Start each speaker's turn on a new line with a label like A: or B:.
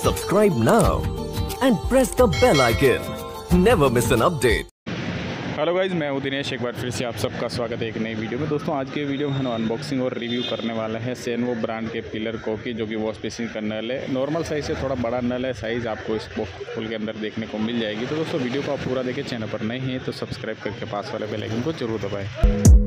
A: subscribe now and press the bell icon. Never miss an update.
B: Hello guys, मैं हूं दिनेश। एक बार फिर से आप सबका स्वागत है एक नई वीडियो में। दोस्तों आज के वीडियो में हम अनबॉक्सिंग और रिव्यू करने वाले हैं सेनवो ब्रांड के पिलर को की, जो कि वॉश बेसिन का नल है। नॉर्मल साइज़ से थोड़ा बड़ा नल है, साइज़ आपको इस बॉक्स फुल के अंदर देखने को मिल जाएगी। तो दोस्तों वीडियो को आप पूरा देखें, चैनल पर नए हैं तो सब्सक्राइब करके पास वाले बेल आइकन को जरूर दबाएँ।